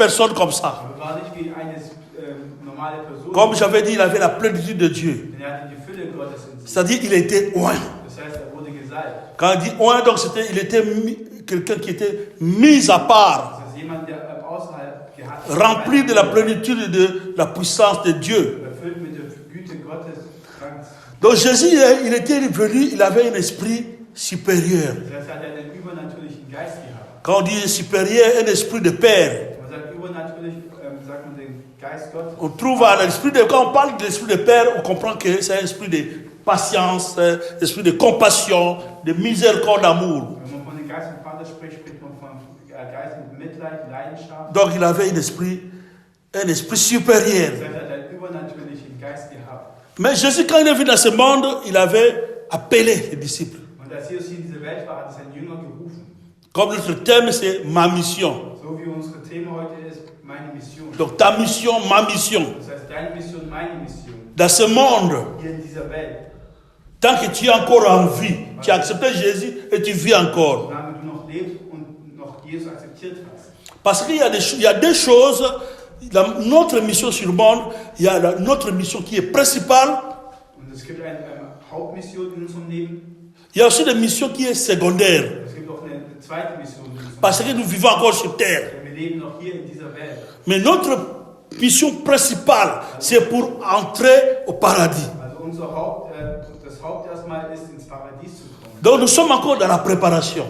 personne comme ça. Comme j'avais dit, il avait la plénitude de Dieu. C'est-à-dire qu'il était oint. Quand il dit oint, donc il était quelqu'un qui était mis à part, rempli de la plénitude de la puissance de Dieu. Donc Jésus, il était venu, il avait un esprit supérieur. Quand on dit supérieur, un esprit de Père. On trouve à l'esprit de, quand on parle de l'esprit de Père, on comprend que c'est un esprit de patience, un esprit de compassion, de miséricorde, d'amour. Donc il avait un esprit supérieur. Mais Jésus, quand il est venu dans ce monde, il avait appelé les disciples. Comme notre thème, c'est ma mission. Donc ta mission, ma mission. Dans ce monde, tant que tu es encore en vie, tu as accepté Jésus et tu vis encore. Parce qu'il y a des choses, notre mission sur le monde, il y a notre mission qui est principale. Il y a aussi des missions qui sont secondaires. Parce que nous vivons encore sur terre. Mais notre mission principale, c'est pour entrer au paradis. Donc nous sommes encore dans la préparation.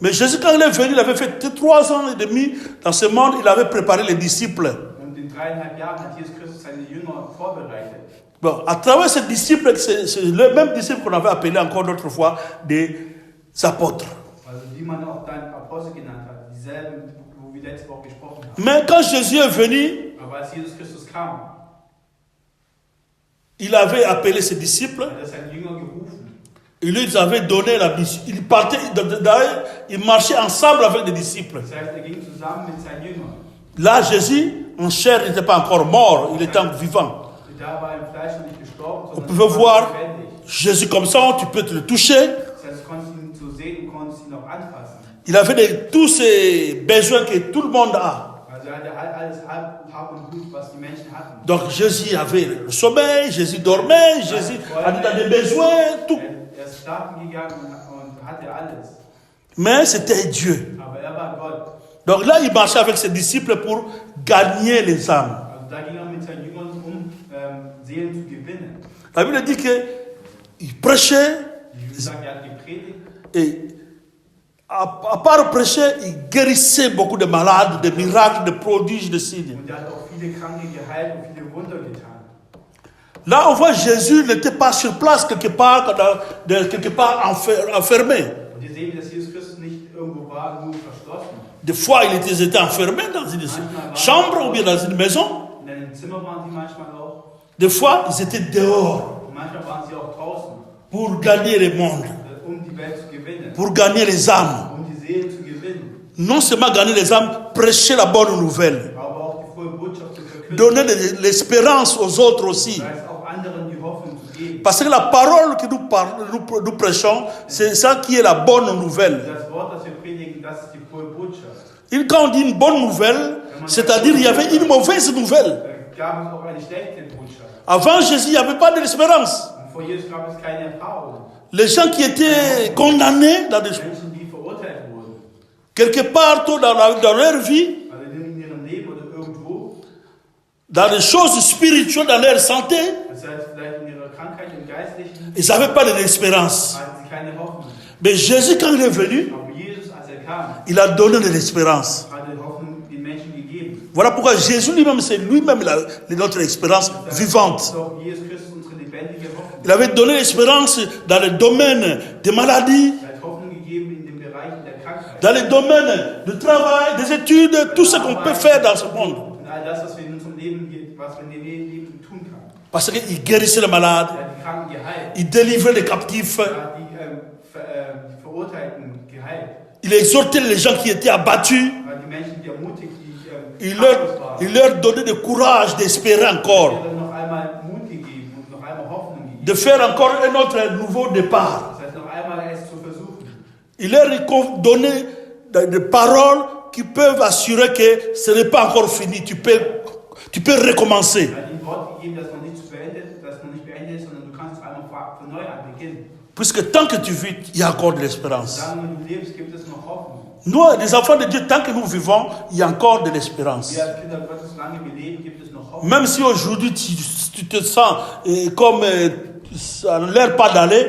Mais Jésus, quand il est venu, il avait fait 3 ans et demi dans ce monde, il avait préparé les disciples. Bon, à travers ces disciples, c'est le même disciple qu'on avait appelé encore d'autres fois des apôtres. Mais quand Jésus est venu, il avait appelé ses disciples. Il lui avait donné la mission. Il partait, d'ailleurs, il marchait ensemble avec les disciples. Là, Jésus, en chair, n'était pas encore mort, il était vivant. On pouvait voir Jésus comme ça, tu peux te le toucher. Il avait tous ces besoins que tout le monde a. Donc Jésus avait le sommeil, Jésus dormait, Jésus avait des besoins, tout. Mais c'était Dieu. Donc là, il marchait avec ses disciples pour gagner les âmes. La Bible dit qu'il prêchait et à part prêcher, il guérissait beaucoup de malades, de miracles, de prodiges, de signes. Là, on voit Jésus n'était pas sur place quelque part enfermé. Des fois, il était enfermé dans une chambre ou bien dans une maison. Des fois, ils étaient dehors pour gagner le monde, pour gagner les âmes. Non seulement gagner les âmes, prêcher la bonne nouvelle. Donner de l'espérance aux autres aussi. Parce que la parole que nous prêchons, c'est ça qui est la bonne nouvelle. Et quand on dit une bonne nouvelle, c'est-à-dire il y avait une mauvaise nouvelle. Avant Jésus, il n'y avait pas de l'espérance. Les gens qui étaient condamnés dans des choses, quelque part dans leur vie, dans les choses spirituelles, dans leur santé, ils n'avaient pas de l'espérance. Mais Jésus, quand il est venu, il a donné de l'espérance. Voilà pourquoi Jésus lui-même, c'est lui-même notre espérance vivante. Il avait donné l'espérance dans le domaine des maladies, dans le domaine du travail, des études, tout ce qu'on peut faire dans ce monde. Parce qu'il guérissait les malades, il délivrait les captifs, il exhortait les gens qui étaient abattus, il leur donnait du courage d'espérer encore, de faire encore un autre nouveau départ. Il leur donnait des paroles qui peuvent assurer que ce n'est pas encore fini. Tu peux recommencer. Puisque tant que tu vis, il y a encore de l'espérance. Nous, les enfants de Dieu, tant que nous vivons, il y a encore de l'espérance. Même si aujourd'hui tu te sens comme ça n'a l'air pas d'aller,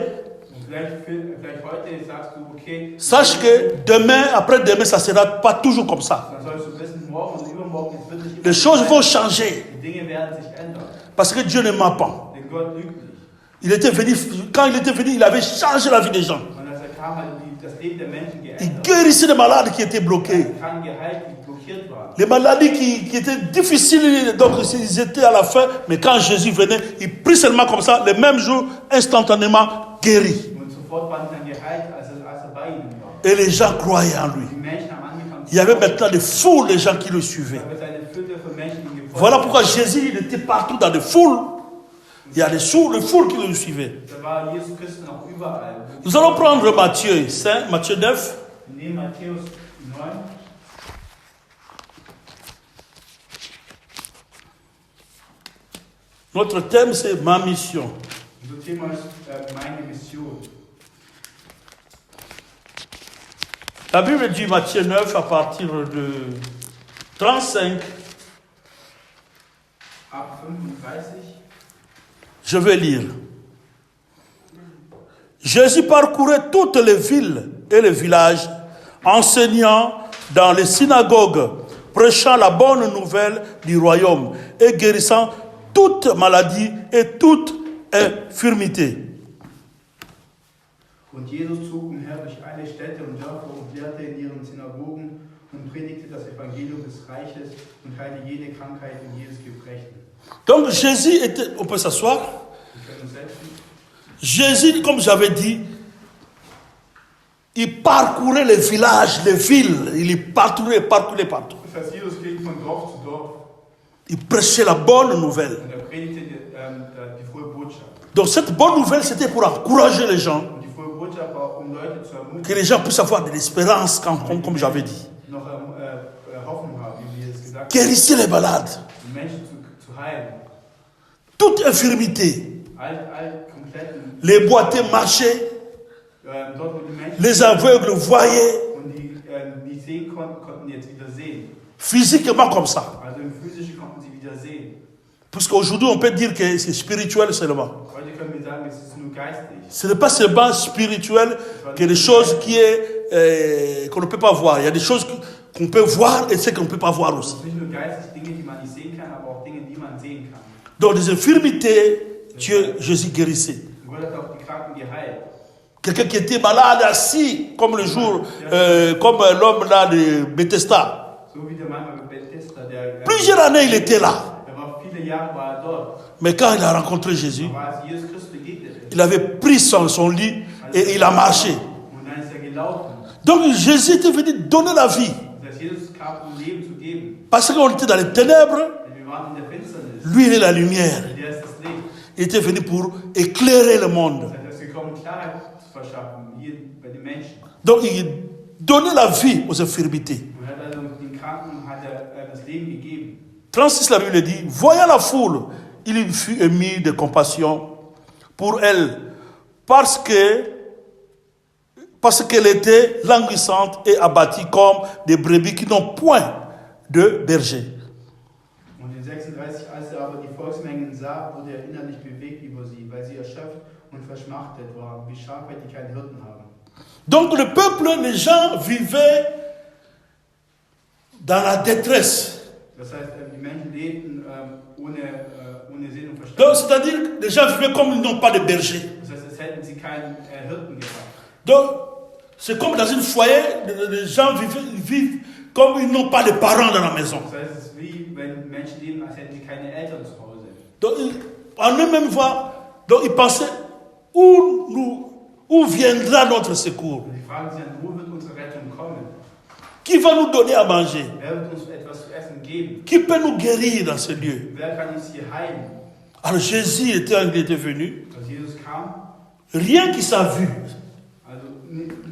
sache que demain, après-demain, ça ne sera pas toujours comme ça. Les choses vont changer. Parce que Dieu ne ment pas. Il était venu, quand il était venu, il avait changé la vie des gens. Il guérissait les malades qui étaient bloqués. Les maladies qui étaient difficiles, donc ils étaient à la fin. Mais quand Jésus venait, il prit seulement comme ça, le même jour, instantanément guéri. Et les gens croyaient en lui. Il y avait maintenant des foules de gens qui le suivaient. Voilà pourquoi Jésus il était partout dans des foules. Il y a des foules qui le suivaient. Nous allons prendre Matthieu 5, Matthieu 9. Notre thème c'est ma mission. La Bible dit Matthieu 9 à partir de 35. Je vais lire. Jésus parcourait toutes les villes et les villages, enseignant dans les synagogues, prêchant la bonne nouvelle du royaume et guérissant toute maladie et toute infirmité. Und Jesus zog umher durch alle Städte und Dörfer und lehrte in ihren Synagogen und predigte das Evangelium des Reiches und heilte jede Krankheit und jedes Gebrechen. Donc Jésus était, on peut s'asseoir. Jésus, comme j'avais dit, il parcourait les villages, les villes, il parcourait partout. Il prêchait la bonne nouvelle. Donc cette bonne nouvelle, c'était pour encourager les gens. Que les gens puissent avoir de l'espérance, comme j'avais dit. Guérissez les malades. Toute infirmité. Les boiteux marchaient. Les aveugles voyaient. Physiquement comme ça. Parce qu'aujourd'hui, on peut dire que c'est spirituel seulement. Ce n'est pas seulement spirituel que des choses qu'on ne peut pas voir. Il y a des choses qu'on peut voir et celles qu'on ne peut pas voir aussi. Donc, des infirmités, Jésus guérissait. Quelqu'un qui était malade, assis, comme le jour, comme l'homme là de Bethesda. Plusieurs années, il était là. Mais quand il a rencontré Jésus, il avait pris son lit et il a marché. Donc Jésus était venu donner la vie. Parce qu'on était dans les ténèbres, lui il est la lumière. Il était venu pour éclairer le monde. Donc il donnait la vie aux infirmités. 36, la Bible dit, voyant la foule, il fut ému de compassion pour elle, parce qu'elle était languissante et abattue comme des brebis qui n'ont point de berger. Und in 36, als aber die Volksmengen sah, wurde innerlich bewegt über sie, weil sie erschöpft und verschmachtet waren, wie Schafe, die keinen Hirten haben. Donc le peuple, les gens vivaient dans la détresse. Das heißt, die Menschen lebten ohne Sinn und Verstand. Donc c'est-à-dire que les gens vivaient comme ils n'ont pas de berger. Das heißt, als hätten sie keinen Hirten gehabt. Donc c'est comme dans une foyer, les gens vivent comme ils n'ont pas de parents dans la maison. Das heißt, es ist wie wenn Menschen leben, als hätten sie keine Eltern zu Hause. Donc en eux-mêmes donc ils pensaient où viendra notre secours? Und die fragen sich dann, wo wird unsere Rettung kommen? Qui va nous donner à manger? Wer wird uns etwas zu essen geben? Qui peut nous guérir dans ce lieu? Wer kann uns hier heilen? Alors Jésus était venu. Als Jesus kam, Rien qui sa vue. also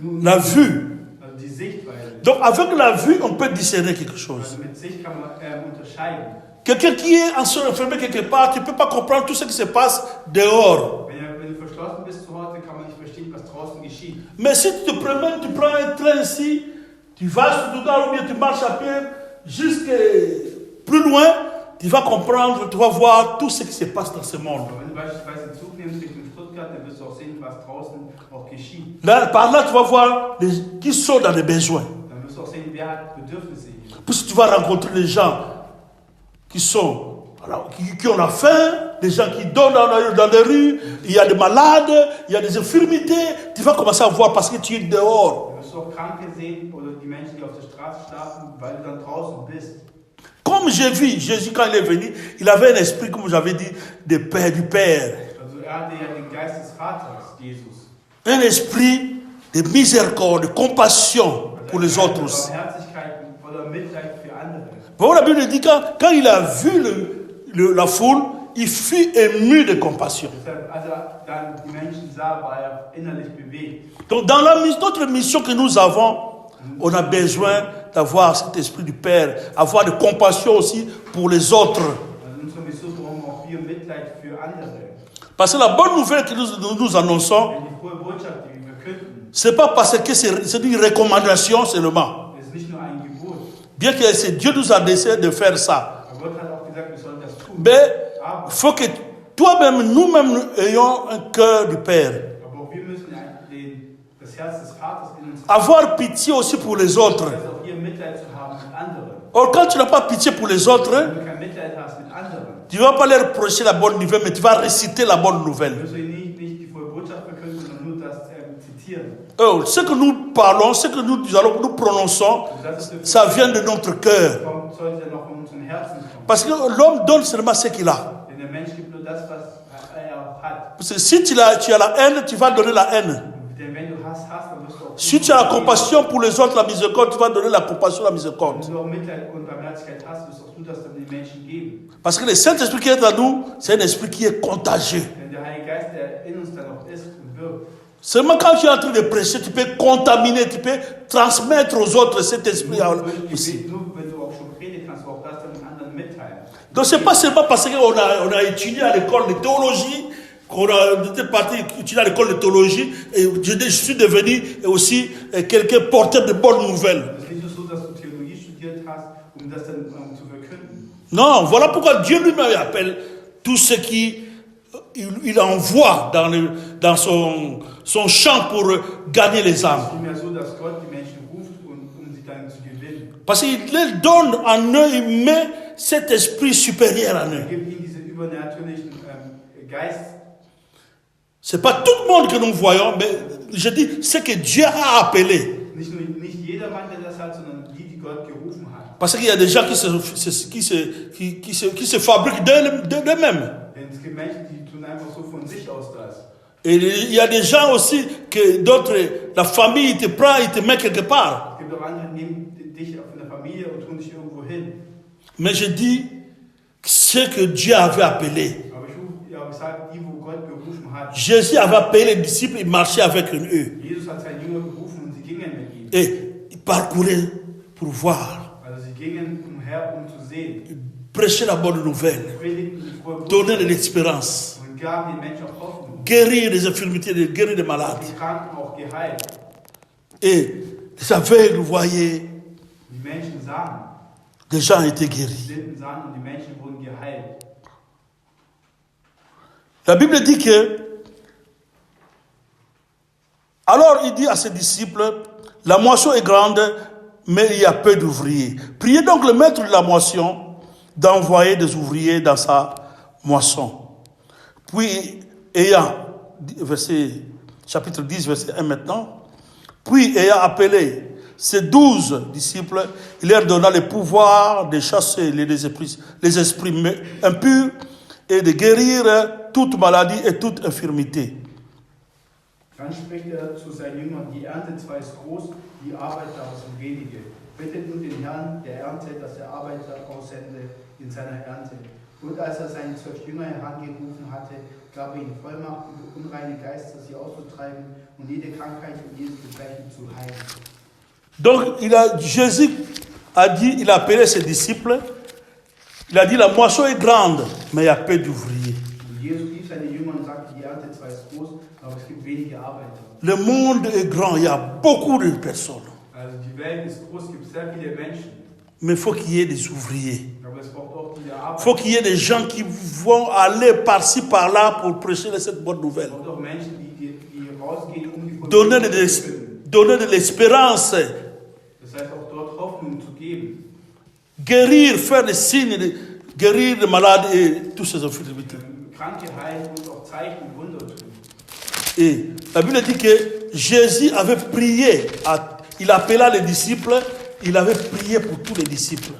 nur La vue. Also die Sichtweise. Donc avec la vue, on peut discerner quelque chose. Also mit Sicht kann man unterscheiden. Quelqu'un qui est enfermé quelque part, tu ne peux pas comprendre tout ce qui se passe dehors. Wenn du verschlossen bist zu Hause, kann man nicht verstehen, was draußen geschieht. Mais si tu te promènes, tu prends un train ici, tu vas sur Stuttgart ou bien tu marches à pied jusqu'à plus loin, tu vas comprendre, tu vas voir tout ce qui se passe dans ce monde. Aber wenn du beispielsweise einen Zug nimmst Richtung Stuttgart, dann wirst du auch sehen, was draußen auch geschieht. Là, par là, tu vas voir qui sont dans les besoins. Dann wirst du auch sehen, wer hat Bedürfnisse. Puis tu vas rencontrer les gens qui sont, alors, qui ont la faim, des gens qui donnent dans les rues, il y a des malades, il y a des infirmités. Tu vas commencer à voir parce que tu es dehors. Du wirst auch Kranke sehen oder die Menschen, die auf der Straße schlafen, weil du dann draußen bist. Comme j'ai vu, Jésus quand il est venu, il avait un esprit, comme j'avais dit, du Père. Also hatte ja den Geist des Vaters, Jesus. Un esprit de miséricorde, de compassion pour les autres aussi. Barmherzigkeit oder Mitleid für andere. Bon, la Bible dit quand il a vu la foule, il fut ému de compassion. Deshalb, als dann die Menschen sah, war innerlich bewegt. Donc dans notre mission que nous avons, on a besoin d'avoir cet esprit du Père, avoir de compassion aussi pour les autres. Also unsere Mission brauchen auch wir Mitleid für andere. Parce que la bonne nouvelle que nous annonçons, Denn die frohe Botschaft, die wir verkünden, c'est pas parce que c'est une recommandation seulement. ist nicht nur ein Gebot. Bien que c'est Dieu nous a décidé de faire ça. Aber Gott hat auch gesagt, wir sollen das tun. Mais Aber il faut que toi-même, nous-mêmes, nous ayons un cœur du Père. auch wir müssen das Herz des Vaters in uns Avoir pitié aussi pour les autres. haben, auch hier Mitleid zu haben mit anderen. Or, quand tu n'as pas pitié pour les autres, Wenn du kein Mitleid hast mit anderen, tu ne vas pas leur prêcher la bonne nouvelle, mais tu vas réciter la bonne nouvelle. wirst du nicht die frohe Botschaft verkünden, sondern nur das zitieren. Oh, ce que nous parlons, ce que nous prononçons, ça vient de notre cœur. Kommt, sollte ja noch von unserem Herzen kommen. Parce que l'homme donne seulement ce qu'il a. Denn der Mensch gibt nur das, was auch hat. Parce que si tu as la haine, tu vas donner la haine. Denn wenn du Hass hast, dann wirst du auch Si tu as la compassion pour les autres, la miséricorde, tu vas donner la compassion, la miséricorde. Wenn du auch Mitleid und Barmherzigkeit hast, wirst auch du das dann den Menschen geben. Parce que le Saint-Esprit qui est en nous, c'est un esprit qui est contagieux. Denn der Heilige Geist, der in uns dann noch ist und wirkt, Seulement quand tu es en train de prêcher, tu peux contaminer, tu peux transmettre aux autres cet esprit aussi. nur wenn du auch schon predigt, kannst du auch das dann den anderen mitteilen. Donc c'est pas seulement parce qu'on a étudié à l'école de théologie, qu'on a été parti étudier à l'école de théologie, et je suis devenu aussi quelqu'un porteur de bonnes nouvelles. Es ist nicht nur so, dass du Theologie studiert hast, um das dann zu verkünden. Non, voilà pourquoi Dieu lui-même appelle tout ce qui il envoie dans son champ pour gagner les âmes. Es ist vielmehr so, dass Gott die Menschen ruft, um sie dann zu gewinnen. Parce qu'il leur donne en eux, il met cet esprit supérieur en eux. Er gibt ihnen diesen übernatürlichen Geist. C'est pas tout le monde que nous voyons, mais je dis ce que Dieu a appelé. Nicht jedermann, der das hat, sondern die Gott gerufen hat. Parce qu'il y a des gens qui se fabriquent d'eux-mêmes. Denn es gibt Menschen, die tun einfach so von sich aus das. Et il y a des gens aussi que d'autres, la famille te prend, il te met quelque part. Es gibt auch andere, die nehmen dich von der Familie und tun dich irgendwo hin. Mais je dis ce que Dieu avait appelé. Aber ich sage, die, wo Gott berufen hat. Jésus avait appelé les disciples, il marchait avec eux. Jesus hat seine Jünger gerufen und sie gingen mit ihm. Et ils parcouraient pour voir, Also sie gingen umher, um zu sehen. prêcher la bonne nouvelle, Predigten die frohe donner de Botschaft l'expérience, und gaben den Menschen auch Hoffnung. guérir les infirmités, guérir les malades. Die Kranken auch geheilt. Et les aveugles voyaient, Die Menschen sahen, des gens étaient die guéris. Blinden sahen und die Menschen wurden geheilt. La Bible dit que, alors il dit à ses disciples, la moisson est grande, mais il y a peu d'ouvriers. Priez donc le maître de la moisson d'envoyer des ouvriers dans sa moisson. Puis, chapitre 10, verset 1 maintenant, puis ayant appelé ses 12 disciples, il leur donna le pouvoir de chasser les esprits impurs et de guérir toute maladie et toute infirmité. Dann spricht zu seinen Jüngern, die Ernte zwar ist groß, die Arbeiter aber sind wenige. Bittet nun den Herrn der Ernte, dass er Arbeiter aussende in seiner Ernte. Und als er seine 12 Jünger herangerufen hatte, gab er ihnen Vollmacht, unreine Geister sie auszutreiben und jede Krankheit und jedes Gebrechen zu heilen. Donc, Jésus a dit, il a appelé ses disciples, il a dit, la moisson est grande, mais il y a peu d'ouvriers. Le monde est grand, il y a beaucoup de personnes. Mais il faut qu'il y ait des ouvriers. Il faut qu'il y ait des gens qui vont aller par-ci, par-là pour prêcher cette bonne nouvelle. Donner de l'espérance. Guérir, faire des signes, guérir les malades et toutes ces infirmités. Et la Bible dit que Jésus avait prié, il appela les disciples, il avait prié pour tous les disciples.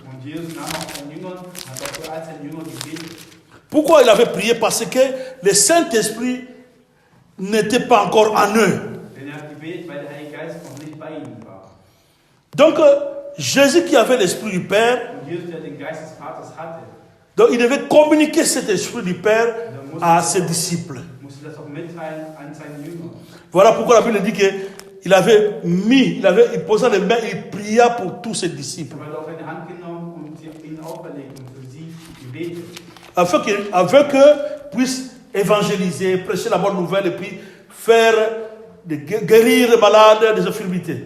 Pourquoi il avait prié? Parce que le Saint-Esprit n'était pas encore en eux. Donc, Jésus qui avait l'Esprit du Père, donc il devait communiquer cet Esprit du Père à ses disciples. Voilà pourquoi la Bible dit qu'il avait il posa les mains, il pria pour tous ses disciples. Afin qu'eux puissent évangéliser, prêcher la bonne nouvelle et puis guérir les malades des infirmités.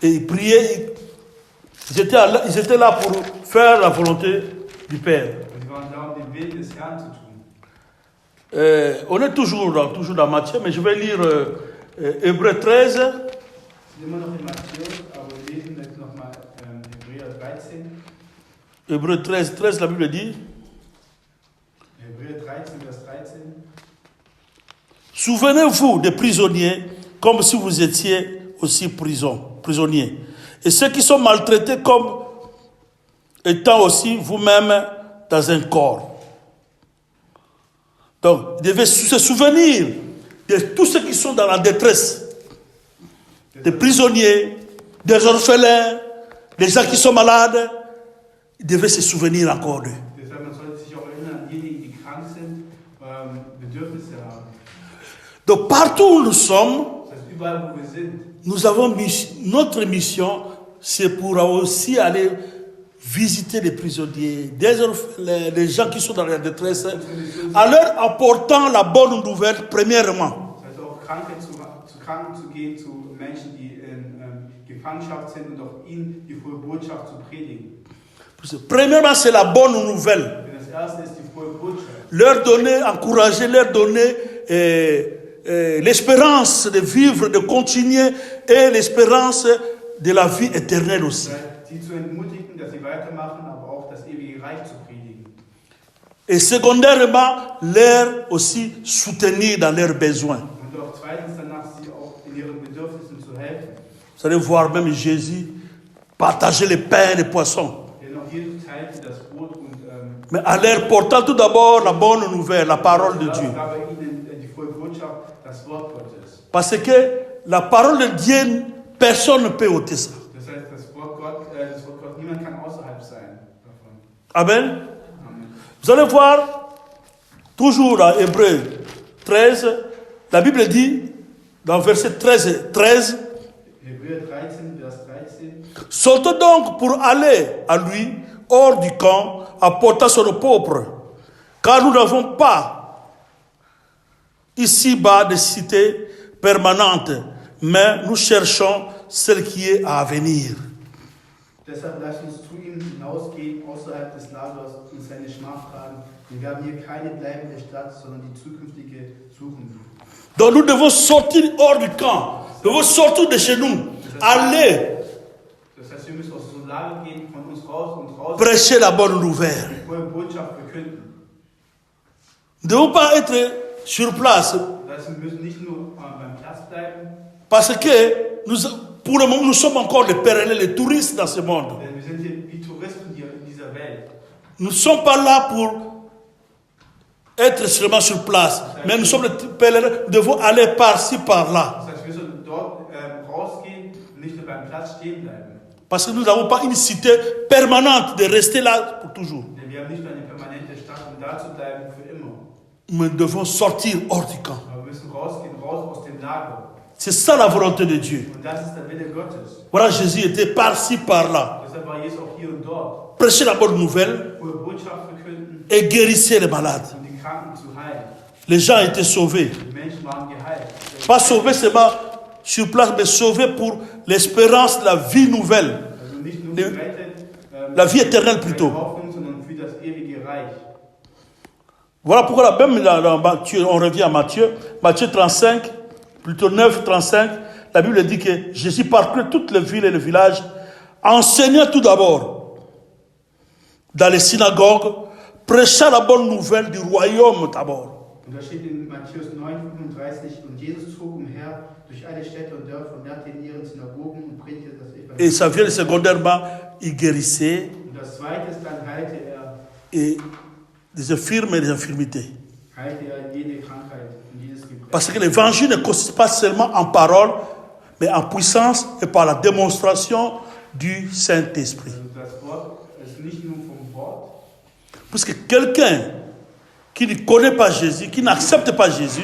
Et ils priaient, ils étaient là pour faire la volonté du Père. On est toujours dans Matthieu, mais je vais lire Hébreux 13. Hébreux 13, la Bible dit. Souvenez-vous des prisonniers comme si vous étiez aussi prisonniers. Et ceux qui sont maltraités comme étant aussi vous-même dans un corps. Donc, ils devaient se souvenir de tous ceux qui sont dans la détresse. Des prisonniers, des orphelins, des gens qui sont malades. Ils devaient se souvenir encore d'eux. Donc, partout où nous sommes, nous avons notre mission, c'est pour aussi aller visiter les prisonniers, des orphelins, les gens qui sont dans la détresse, en leur apportant la bonne nouvelle, premièrement. Premièrement, c'est la bonne nouvelle. Leur donner, encourager, leur donner l'espérance de vivre, de continuer et l'espérance de la vie éternelle aussi. Et secondairement, leur aussi soutenir dans leurs besoins. Vous allez voir même Jésus partager les pains et les poissons. Mais en leur portant tout d'abord la bonne nouvelle, la parole de Dieu. Parce que la parole de Dieu, personne ne peut ôter ça. Amen. Vous allez voir, toujours dans Hébreux 13, la Bible dit, dans verset 13, sortons donc pour aller à lui, hors du camp, apportant son propre, car nous n'avons pas ici-bas de cité permanente, mais nous cherchons celle qui est à venir. Deshalb lasst uns zu ihm hinausgehen, außerhalb des Lagers und seine Schmach tragen. Wir haben hier keine bleibende Stadt, sondern die zukünftige suchen wir. Donc nous devons sortir hors du camp. Nous devons sortir de chez nous. Aller. Das heißt, wir müssen aus unserem Lager gehen, von uns raus und raus. Prêcher la bonne nouvelle. Die frohe Botschaft verkünden. Nous ne devons pas être sur place. Das heißt, wir müssen nicht nur beim Platz bleiben. Parce que pour le moment, nous sommes encore les pèlerins, les touristes dans ce monde. Nous ne sommes pas là pour être seulement sur place, mais nous sommes les pèlerins, nous devons aller par-ci, par-là. Parce que nous n'avons pas une cité permanente de rester là pour toujours. Mais nous devons sortir hors du camp. C'est ça la volonté de Dieu. Voilà, Jésus était par-ci, par-là. Prêcher la bonne nouvelle et guérissait les malades. Les gens étaient sauvés. Pas sauvés seulement sur place, mais sauvés pour l'espérance de la vie nouvelle. La vie éternelle plutôt. Voilà pourquoi même dans Matthieu, on revient à Matthieu 35, plutôt 9, 35, la Bible dit que Jésus parcourait toutes les villes et les villages, enseignant tout d'abord dans les synagogues, prêchant la bonne nouvelle du royaume d'abord. Und da steht in Matthäus 9, 35, und Jesus zog umher durch alle Städte und Dörfer und lehrte in ihren Synagogen und predigte das Evangelium. Et ça vient secondairement, il guérissait. Und das zweite ist dann heilte er. Et des infirmes et des infirmités. Heilte er jede Krankheit und jedes Gebrechen. Parce que l'évangile ne consiste pas seulement en parole, mais en puissance et par la démonstration du Saint-Esprit. Also das Wort ist nicht nur vom Wort. Parce que quelqu'un qui ne connaît pas Jésus, qui n'accepte pas Jésus,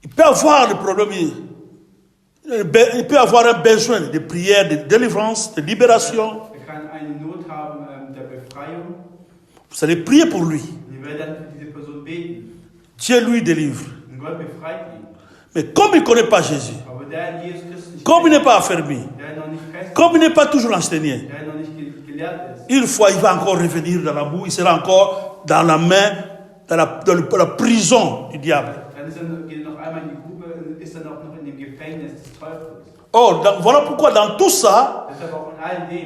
il peut avoir des problèmes, il peut avoir un besoin de prière, de délivrance, de libération. Vous allez prier pour lui. Dieu lui délivre. Mais comme il ne connaît pas Jésus, comme il n'est pas affermi, comme il n'est pas toujours enseigné, il va encore revenir dans la boue, il sera encore dans la main, dans la prison du diable. Or, voilà pourquoi dans tout ça,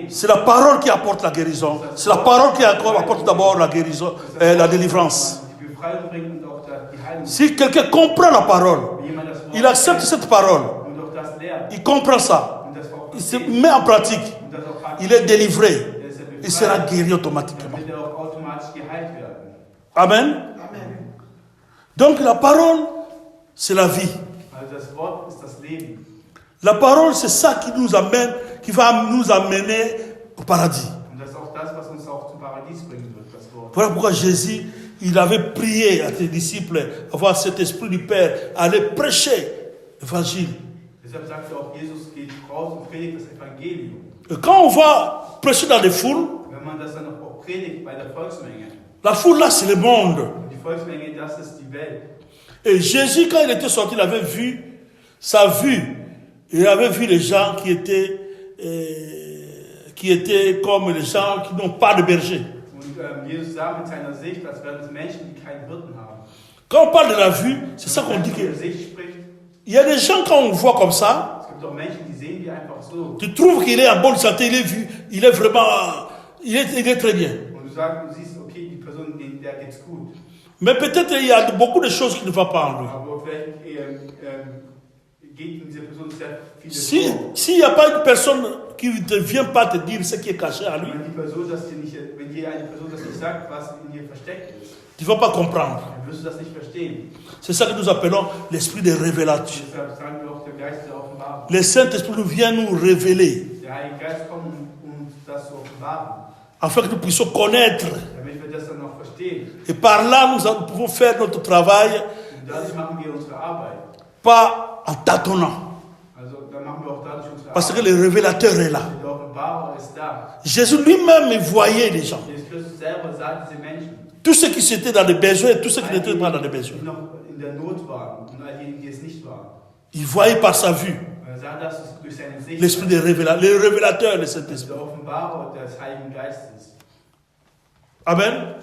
c'est la parole qui apporte la guérison. C'est la parole qui apporte d'abord la guérison, la délivrance. Si quelqu'un comprend la parole, il accepte cette parole, il comprend ça, il se met en pratique, il est délivré. Il sera guéri automatiquement. Amen. Donc la parole, c'est la vie. La parole, c'est ça qui nous amène, qui va nous amener au paradis. Voilà pourquoi Jésus, il avait prié à ses disciples, avoir cet esprit du Père, aller prêcher l'évangile. Et quand on va prêcher dans les foules, la foule là, c'est le monde. Et Jésus, quand il était sorti, il avait vu sa vue. Il avait vu les gens qui étaient comme les gens qui n'ont pas de berger. Quand on parle de la vue, c'est ça qu'on dit que il y a des gens, quand on voit comme ça, tu trouves qu'il est en bonne santé, il est vu, il est vraiment, il est très bien. Mais peut-être il y a beaucoup de choses qui ne vont pas en lui. S'il n'y a pas une personne qui ne vient pas te dire ce qui est caché à lui, tu ne vas pas comprendre. C'est ça que nous appelons l'esprit de révélation. Le Saint-Esprit nous vient nous révéler, afin que nous puissions connaître. Et par là, nous pouvons faire notre travail, pas en tâtonnant. Parce que le révélateur est là. Jésus lui-même voyait les gens. Tous ceux qui étaient dans les besoins et tous ceux qui n'étaient pas dans les besoins. Il voyait par sa vue. L'esprit des révélateurs, le révélateur de cet esprit. Amen.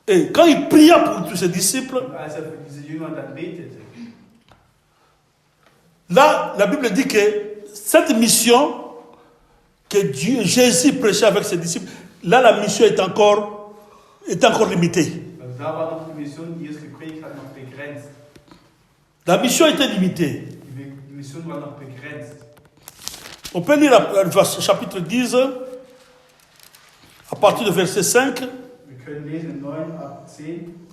Et quand il pria pour tous ses disciples, là, la Bible dit que cette mission que Jésus prêchait avec ses disciples, là, la mission est encore limitée. La mission était limitée. On peut lire le chapitre 10, à partir du verset 5.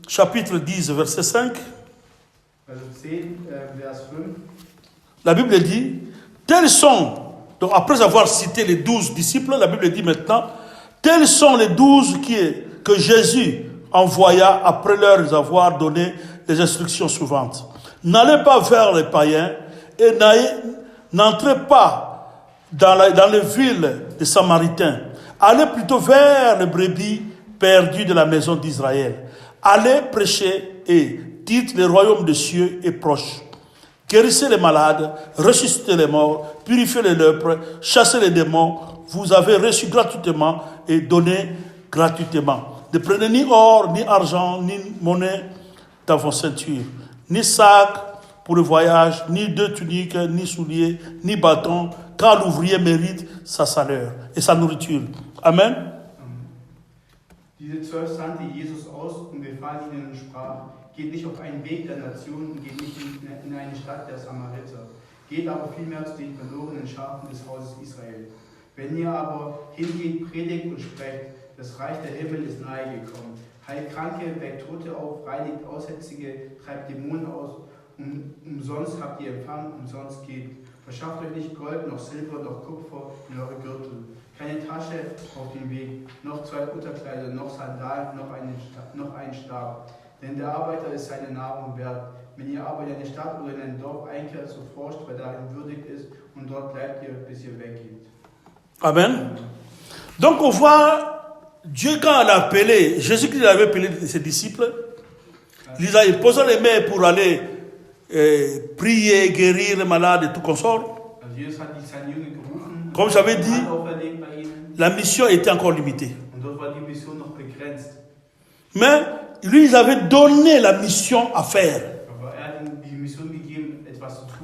Chapitre 10, verset 5. La Bible dit, tels sont, donc après avoir cité les 12 disciples, la Bible dit maintenant, tels sont les 12 que Jésus envoya après leur avoir donné les instructions suivantes. N'allez pas vers les païens et n'entrez pas dans les villes des Samaritains. Allez plutôt vers les brebis perdues de la maison d'Israël. Allez prêcher et dites le royaume des cieux est proche. Guérissez les malades, ressuscitez les morts, purifiez les lèpres, chassez les démons. Vous avez reçu gratuitement et donné gratuitement. Ne prenez ni or, ni argent, ni monnaie dans vos ceintures, ni sac pour le voyage, ni deux tuniques, ni souliers, ni bâton, car l'ouvrier mérite sa salaire et sa nourriture. Amen. Diese 12 sandte Jesus aus und befahl ihnen und sprach: Geht nicht auf einen Weg der Nationen und geht nicht in eine Stadt der Samariter. Geht aber vielmehr zu den verlorenen Schafen des Hauses Israel. Wenn ihr aber hingeht, predigt und sprecht, das Reich der Himmel ist nahe gekommen. Heilt Kranke, weckt Tote auf, reinigt Aussätzige, treibt Dämonen aus. Umsonst habt ihr empfangen, umsonst gebt. Verschafft euch nicht Gold, noch Silber, noch Kupfer in eure Gürtel. Keine Tasche auf dem Weg, noch 2 Unterkleider, noch Sandalen, noch einen Stab. Denn der Arbeiter ist seine Nahrung wert. Wenn ihr aber in eine Stadt oder in ein Dorf einkehrt, so forscht, wer darin würdig ist, und dort bleibt ihr, bis ihr weggeht. Amen. Donc on voit Dieu quand il a appelé, Jésus-Christ avait appelé ses disciples, il a posé les mains pour aller prier, guérir les malades et tout consort. Comme j'avais dit, la mission était encore limitée. Mais lui, il avait donné la mission à faire.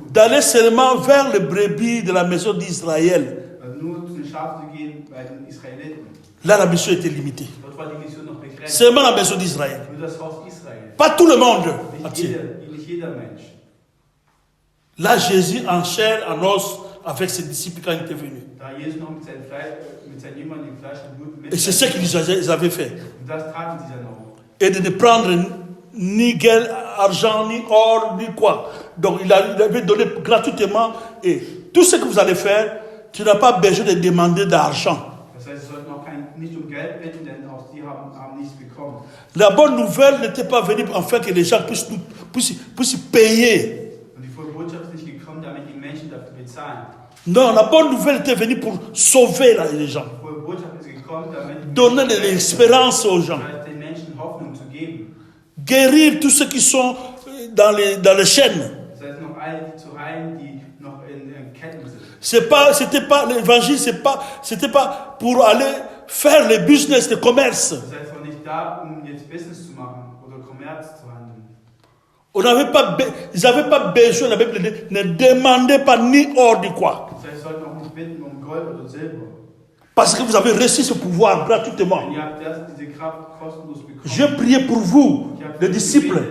D'aller seulement vers les brebis de la maison d'Israël. Là, la mission était limitée. Seulement la maison d'Israël. Pas tout le monde entier. Là, Jésus en chair, en os, avec ses disciples quand il était venu. Et c'est ce qu'ils avaient fait. Et de ne prendre ni argent, ni or, ni quoi. Donc il avait donné gratuitement. Et tout ce que vous allez faire, tu n'as pas besoin de demander d'argent. La bonne nouvelle n'était pas venue en fait que les gens puissent payer. Non, la bonne nouvelle était venue pour sauver les gens. Donner de l'espérance aux gens. Guérir tous ceux qui sont dans les chaînes. C'était pas l'évangile, c'était pas pour aller faire le business, le commerce. Ils n'avaient pas besoin, la Bible ne demandait pas ni or ni quoi. Parce que vous avez reçu ce pouvoir gratuitement. Je priais pour vous, les disciples.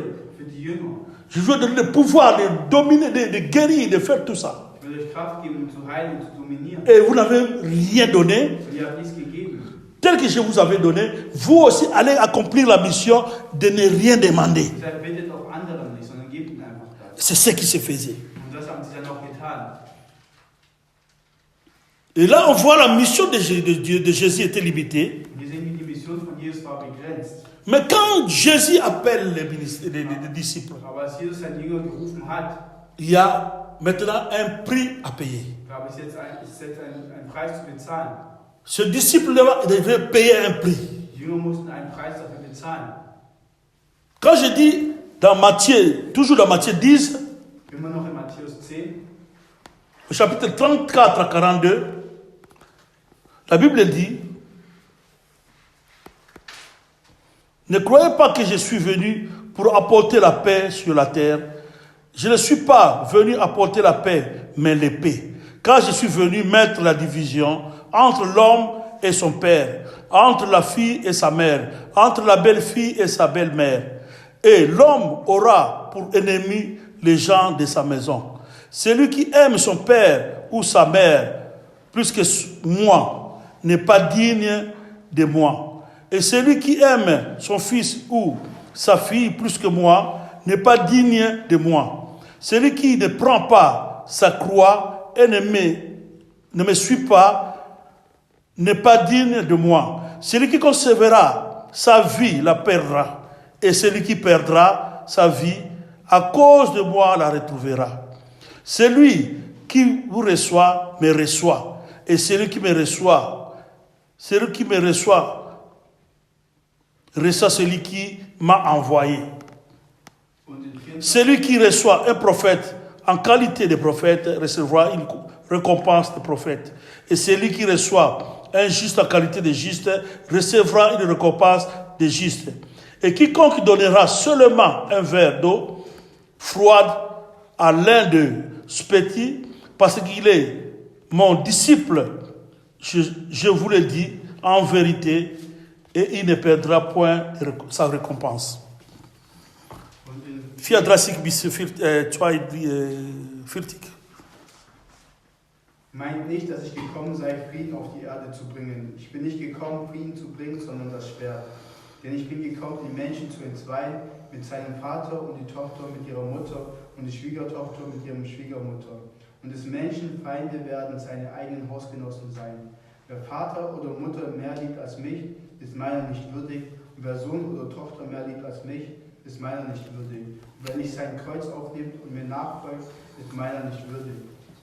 Je veux donner le pouvoir de dominer, de guérir, de faire tout ça. Et vous n'avez rien donné. Tel que je vous avais donné, vous aussi allez accomplir la mission de ne rien demander. C'est ce qui se faisait. Et là, on voit la mission de Jésus était limitée. Mais quand Jésus appelle les disciples, il y a maintenant un prix à payer. Ce disciple devait payer un prix. Quand je dis dans Matthieu, toujours dans Matthieu 10, au chapitre 34 à 42, la Bible dit: ne croyez pas que je suis venu pour apporter la paix sur la terre. Je ne suis pas venu apporter la paix, mais l'épée. Car je suis venu mettre la division entre l'homme et son père, entre la fille et sa mère, entre la belle-fille et sa belle-mère. Et l'homme aura pour ennemi les gens de sa maison. Celui qui aime son père ou sa mère plus que moi n'est pas digne de moi. Et celui qui aime son fils ou sa fille plus que moi n'est pas digne de moi. Celui qui ne prend pas sa croix et ne me suit pas n'est pas digne de moi. Celui qui conservera sa vie la perdra, et celui qui perdra sa vie à cause de moi la retrouvera. Celui qui vous reçoit me reçoit, et celui qui me reçoit reçoit celui qui m'a envoyé. Celui qui reçoit un prophète en qualité de prophète recevra une récompense de prophète. Et celui qui reçoit un juste en qualité de juste recevra une récompense de juste. Et quiconque donnera seulement un verre d'eau froide à l'un de ce petit, parce qu'il est mon disciple, je vous le dis en vérité, et il ne perdra point sa récompense. 34 bis 42. Meint nicht, dass ich gekommen sei, Frieden auf die Erde zu bringen. Ich bin nicht gekommen, Frieden zu bringen, sondern das Schwert. Denn ich bin gekommen, die Menschen zu entzweien, mit seinem Vater und die Tochter mit ihrer Mutter und die Schwiegertochter mit ihrem Schwiegermutter. Und des Menschen Feinde werden seine eigenen Hausgenossen sein. Wer Vater oder Mutter mehr liebt als mich, ist meiner nicht würdig. Und wer Sohn oder Tochter mehr liebt als mich, ist meiner nicht würdig. Und wer nicht sein Kreuz aufnimmt und mir nachfolgt, ist meiner nicht würdig.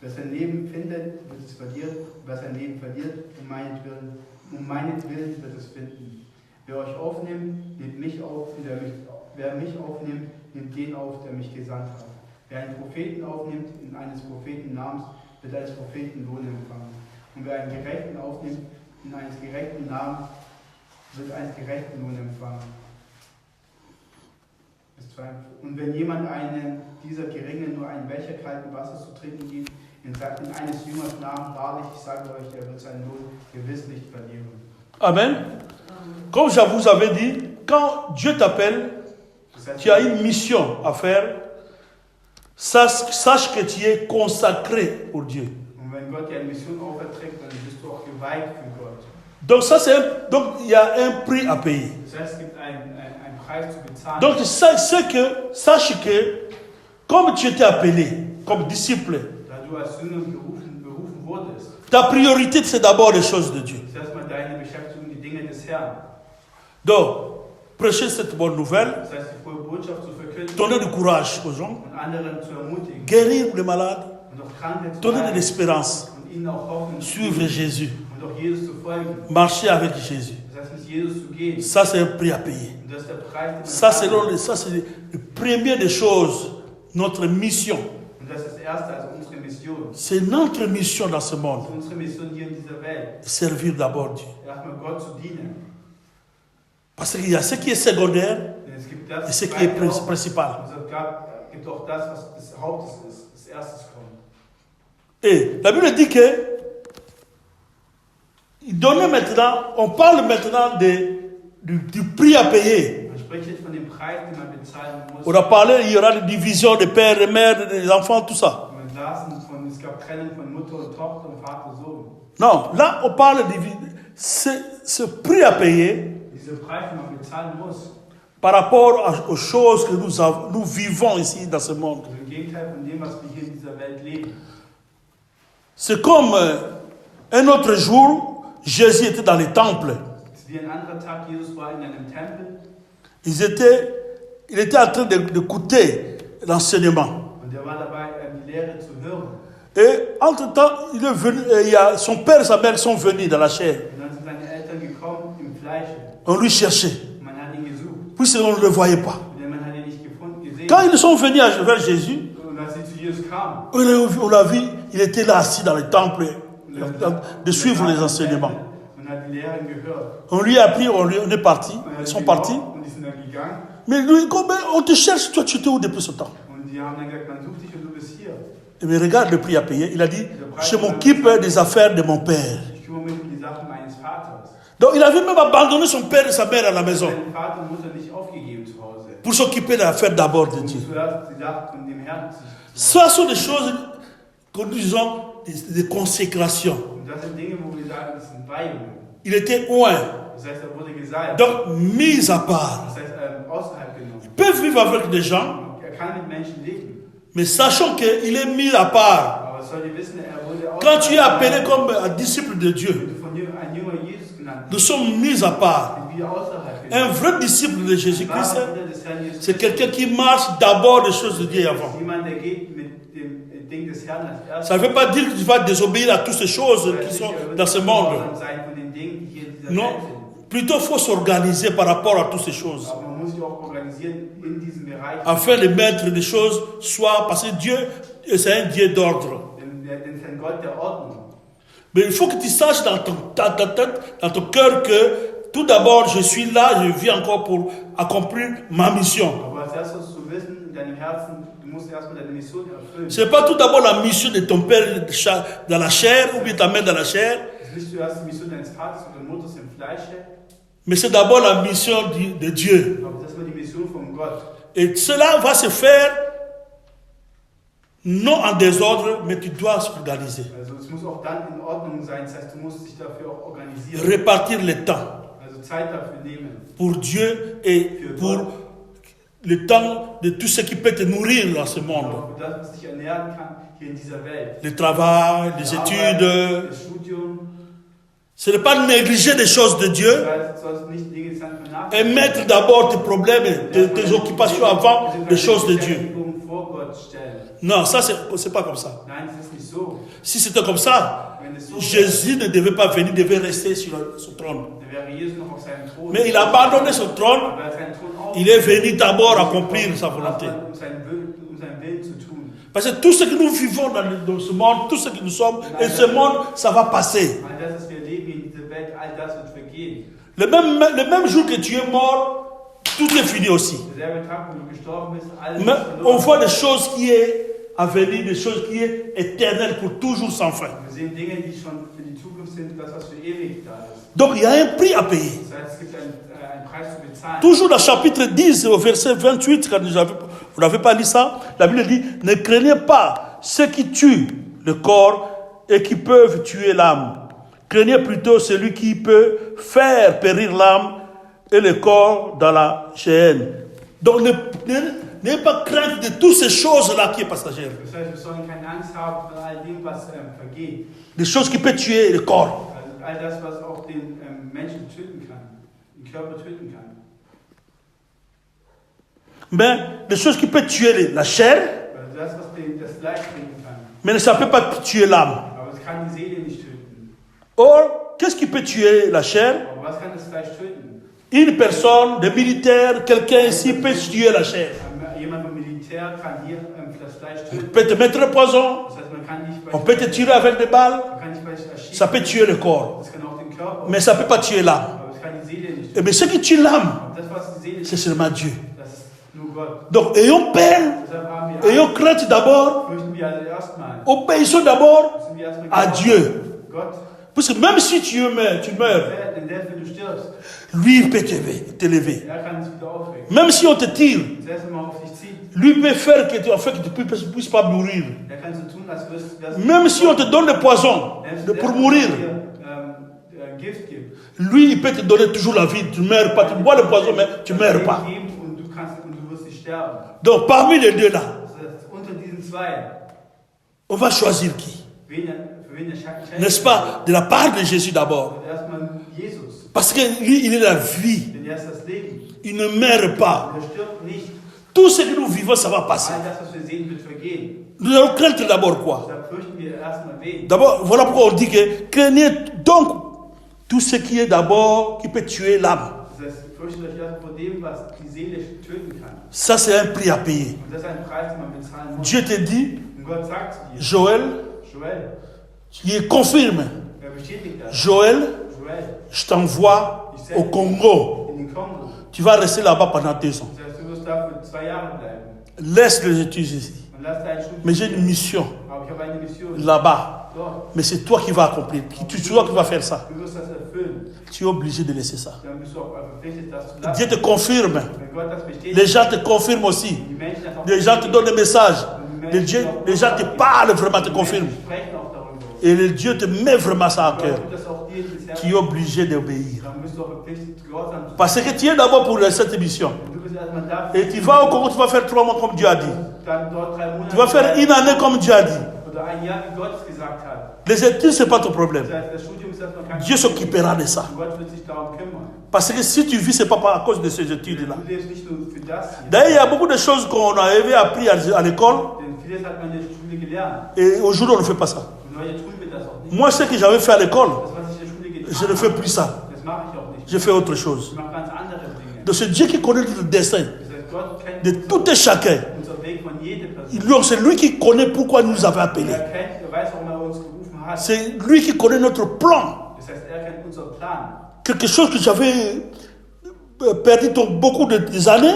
Wer sein Leben findet, wird es verlieren. Und wer sein Leben verliert, um meinetwillen wird es finden. Wer euch aufnimmt, nimmt mich auf. Wer mich aufnimmt, nimmt den auf, der mich gesandt hat. Wer einen Propheten aufnimmt, in eines Propheten Namens, wird als Propheten Lohn empfangen. Und wer einen Gerechten aufnimmt, in eines gerechten Namens, wird als gerechten Lohn empfangen. Und wenn jemand einem dieser Geringen nur einen Becher kalten Wassers zu trinken gibt, in eines Jüngers Namen, wahrlich, ich sage euch, er wird seinen Lohn gewiss nicht verlieren. Amen. Comme je vous avais dit, quand Dieu t'appelle, tu as une mission à faire. Sache que tu es consacré pour Dieu. Und wenn Gott dir eine Mission auferträgt, dann bist du auch geweiht für Gott. Donc il y a un prix à payer. Das heißt, es gibt einen Preis zu bezahlen. Donc sache que comme tu étais appelé comme disciple, da du als Jünger berufen wurdest, ta priorité c'est d'abord les choses de Dieu. Das ist erstmal deine Beschäftigung, die Dinge des Herrn. Donc prêcher cette bonne nouvelle, das heißt, die frohe Botschaft zu verkünden, donner du courage aux gens, und anderen zu ermutigen, guérir les malades, und auch Kranke zu donner de heilen, l'espérance, und ihnen auch Hoffnung zu suivre geben, Jésus, und auch Jesus zu folgen. marcher avec Jésus. Das heißt, mit Jesus zu gehen. Ça c'est un prix à payer. Und das ist der Preis, den Ça man c'est le premier des choses, notre mission. Und das ist das Erste, also unsere Mission. C'est notre mission dans ce monde. Das ist unsere Mission hier in dieser Welt. Servir d'abord Dieu. Erstmal Gott zu dienen. Parce qu'il y a ce qui est secondaire Denn es gibt das, et ce qui est principal. Und es gibt auch das, was des Hauptes ist, das Erstes kommt. Et la Bible dit que on parle maintenant du prix à payer. Man spricht jetzt von dem Preis, den man bezahlen muss. On a parlé, il y aura des divisions de père et mère, des enfants, tout ça. Man las es gab Trennung von Mutter und Tochter und Vater und Sohn. Non, là on parle de ce prix à payer Dieser Preis, den man bezahlen muss. par rapport aux choses que nous vivons ici dans ce monde. Also im Gegenteil von dem, was wir hier in dieser Welt leben. C'est comme un autre jour, Jésus était dans les temples. Es ist wie ein anderer Tag, Jesus war in einem Tempel. Il était en train d'écouter l'enseignement. Und er war dabei, die Lehre zu hören. Et entre-temps, son père et sa mère sont venus dans la chair. Und dann sind seine Eltern gekommen im Fleische. On lui cherchait, Man hat ihn gesucht. puisqu'on ne le voyait pas. Denn man hat ihn nicht gesehen. Quand ils sont venus vers Jésus, Und als sie zu Jesus kamen, on l'a vu, il était là assis dans le temple, de suivre les enseignements. und hat die Lehren gehört. On lui a appris, on est parti, ils sont partis. Und die sind dann gegangen. Mais lui, on te cherche, toi tu étais où depuis ce temps? Und die haben dann gesagt, man sucht dich und du bist hier. Mais regarde le prix à payer, il a dit, je m'occupe des affaires de mon père. Ich kümmere mich um die Sachen meines Vaters. Donc il avait même abandonné son père et sa mère à la maison Seinen Vater und Mutter nicht aufgegeben zu Hause. pour s'occuper des affaires d'abord de Um Dieu. zuerst die Sachen von dem Herrn zu Ça sont des choses que nous disons de consécration. Und das sind Dinge, wo wir sagen, das sind Weihungen. Il était loin, Das heißt, er wurde gesalbt. donc mis à part. Das heißt, außerhalb genommen. Il peut vivre avec des gens, Er kann mit Menschen leben. mais sachant qu'il est mis à part. Aber soll ihr wissen, er wurde Quand tu es appelé genommen. comme un disciple de Dieu, Wenn du ein Jünger Jesus genannt nous sommes mis à part. sind wir außerhalb genommen. Un vrai disciple de Jésus-Christ, c'est quelqu'un qui marche d'abord des choses de Dieu avant. Ça ne veut pas dire que tu vas désobéir à toutes ces choses qui sont dans ce monde. Non, plutôt il faut s'organiser par rapport à toutes ces choses. Afin de mettre les choses, soit parce que Dieu, c'est un Dieu d'ordre. Mais il faut que tu saches dans ta tête, dans ton cœur que tout d'abord, je suis là, je vis encore pour accomplir ma mission. Ce n'est pas tout d'abord la mission de ton père dans la chair ou bien ta mère dans la chair. Mais c'est d'abord la mission de Dieu. Et cela va se faire non en désordre, mais tu dois s'organiser. Répartir le temps pour Dieu et pour le temps de tout ce qui peut te nourrir dans ce monde. Le travail, les études. Ce n'est pas négliger les choses de Dieu et mettre d'abord tes problèmes, tes occupations avant les choses de Dieu. Non, ça c'est pas comme ça. Si c'était comme ça, Jésus ne devait pas venir, il devait rester sur son trône. Mais il a abandonné son trône, il est venu d'abord accomplir sa volonté. Parce que tout ce que nous vivons dans ce monde, tout ce que nous sommes, et ce monde, ça va passer. Le même jour que tu es mort, tout est fini aussi. Mais on voit des choses qui est à venir, des choses qui est éternelles pour toujours sans fin. Donc il y a un prix à payer. Toujours dans le chapitre 10, au verset 28, quand vous n'avez pas lu ça, la Bible dit, ne craignez pas ceux qui tuent le corps et qui peuvent tuer l'âme. Craignez plutôt celui qui peut faire périr l'âme et le corps dans la géhenne. Donc n'ayez pas crainte de toutes ces choses-là qui sont passagères. Des choses qui peuvent tuer le corps. Mais des choses qui peuvent tuer la chair, mais ça ne peut pas tuer l'âme. Or, qu'est-ce qui peut tuer la chair? Une personne, des militaires, quelqu'un ici peut tuer la chair. On peut te mettre le poison, on peut te tirer avec des balles, ça peut tuer le corps, mais ça ne peut pas tuer l'âme. Mais ce qui tue l'âme, c'est seulement Dieu. Donc, ayons peur, ayons crainte d'abord, obéissons d'abord à Dieu. Parce que même si tu meurs, lui peut t'élever. Même si on te tire, lui peut faire que tu ne puisses pas mourir. Même si on te donne le poison pour mourir, lui il peut te donner toujours la vie. Tu ne meurs pas, tu bois le poison, mais tu ne meurs pas. Donc parmi les deux là, on va choisir qui? N'est-ce pas? De la part de Jésus d'abord. Parce que lui, il est la vie. Il ne meurt pas. Tout ce que nous vivons, ça va passer. Nous allons craindre d'abord quoi? D'abord, voilà pourquoi on dit que craignez donc tout ce qui est d'abord, qui peut tuer l'âme. Ça, c'est un prix à payer. Dieu te dit, Joël, il confirme. Joël, je t'envoie au Congo. Tu vas rester là-bas pendant 2 ans. Laisse les études ici. Mais j'ai une mission là-bas. Mais c'est toi qui vas accomplir. C'est toi qui vas faire ça. Tu es obligé de laisser ça. Dieu te confirme. Les gens te confirment aussi. Les gens te donnent des messages. Les gens te parlent vraiment, te confirment. Et le Dieu te met vraiment ça à cœur. Tu es obligé d'obéir. Parce que tu es d'abord pour cette mission. Et tu vas au Congo, tu vas faire 3 mois comme Dieu a dit. Tu vas faire 1 année comme Dieu a dit. Les études, ce n'est pas ton problème. Dieu s'occupera de ça. Parce que si tu vis, ce n'est pas à cause de ces études-là. Du lebst nicht nur für das hier. D'ailleurs, il y a beaucoup de choses qu'on avait appris à l'école. Denn vieles hat man in der Schule gelernt. Et aujourd'hui, on ne fait pas ça. Und heute tun wir das auch nicht. Moi, ce que j'avais fait à l'école, Das, was ich in der Schule getan je ne fais plus ça. das mache ich auch nicht. Je fais autre chose. Ich mache ganz andere Dinge. Donc, c'est Dieu qui connaît le destin Das heißt, Gott kennt de tout et chacun. unser Weg von jeder Person. C'est lui qui connaît pourquoi il nous avait appelés. Er weiß, warum uns gerufen hat. C'est lui qui connaît notre plan. Das heißt, kennt unseren Plan. Quelque chose que j'avais perdu beaucoup des années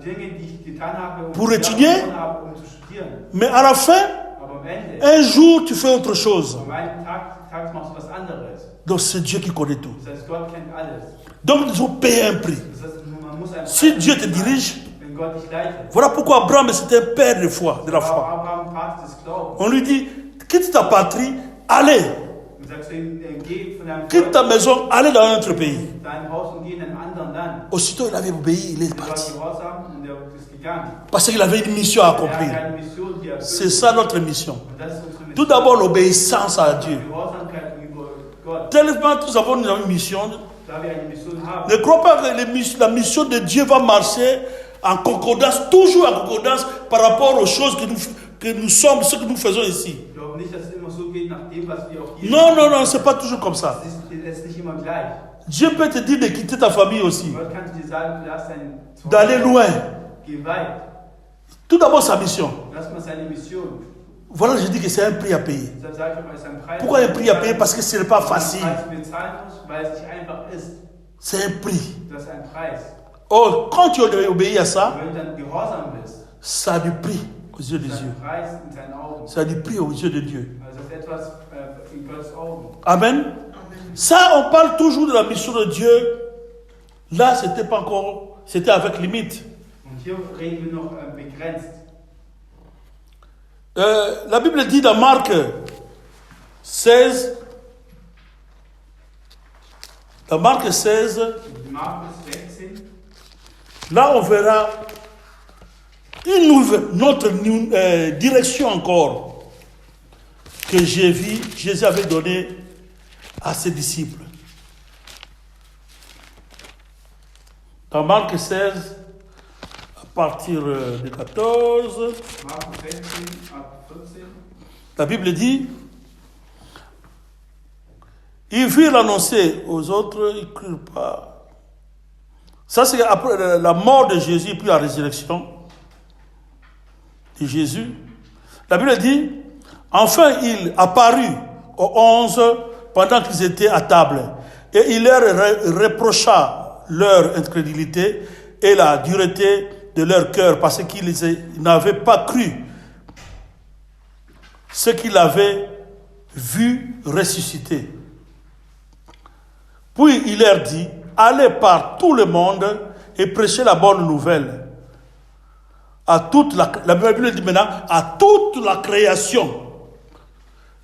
Dinge, die ich getan habe, pour étudier. Zu studieren. Mais à la fin, Aber am Ende, un jour, tu fais autre chose. am einen Tag machst du was anderes. Donc, c'est Dieu qui connaît tout. Das heißt, Gott kennt alles. Donc, nous devons payer un prix. Das heißt, man muss einen Si Dieu te dirige, wenn Gott dich leitet. voilà pourquoi Abraham c'était un père de foi, de la foi. Abraham Vater des Glaubens. On lui dit, quitte ta patrie, allez. Und sagst du ihm, geh von deinem Quitte ta maison, allez dans un autre pays. dein Haus und geh in einen anderen Land. Aussitôt, il avait obéi, il est Er war parti. gehorsam und er ist gegangen. Parce qu'il avait une mission à Er hat accomplir. eine Mission, die er C'est ça notre mission. Und das ist unsere Mission. Tout d'abord, l'obéissance à Dieu. Gehorsamkeit gegenüber Gott. Tellement nous avons une mission. Da wir eine Mission haben. Ne crois pas que la mission de Dieu va marcher en concordance, toujours en concordance par rapport aux choses que nous sommes, ce que nous faisons ici. Ich glaube nicht, dass es immer so geht nach dem, was wir auch hier Non, non, non, c'est pas toujours comme ça. Es ist nicht immer gleich. Dieu peut te dire de quitter ta famille aussi, Gott kann dir sagen, lass dein Zuhause, d'aller loin. geh weit. Tout d'abord sa mission. Lass mal seine Mission. Voilà, je dis que c'est un prix à payer. Deshalb sage ich auch, es ist ein Preis. Pourquoi un prix à payer? Parce que ce n'est pas facile. Ein Preis, den wir zahlen müssen, weil es nicht einfach ist. C'est un prix. Das ist ein Preis. Or, quand tu obéis à ça, Wenn du dann gehorsam bist, ça a du prix aux yeux de das ist Dieu. ein Preis in seinen Augen. Ça a du prix aux yeux de Dieu. Also das ist etwas in Gottes Augen. Amen. Ça, on parle toujours de la mission de Dieu. Là, c'était pas encore, c'était avec limite. Und hier reden wir noch begrenzt. La Bible dit dans Marc 16, dans Marc 16, Markus 16. là on verra notre direction encore que Jésus avait donnée à ses disciples. Dans Marc 16, à partir de 14, Markus 16 ab 14. la Bible dit, ils virent l'annoncer aux autres, ils ne crurent pas. Ça, c'est après la mort de Jésus, puis la résurrection de Jésus. La Bible dit, enfin, il apparut aux 11 pendant qu'ils étaient à table. Et il leur reprocha leur incrédulité et la dureté de leur cœur, parce qu'ils n'avaient pas cru ce qu'il avait vu ressusciter. Puis il leur dit, allez par tout le monde et prêchez la bonne nouvelle. À toute la Bible dit maintenant, à toute la création.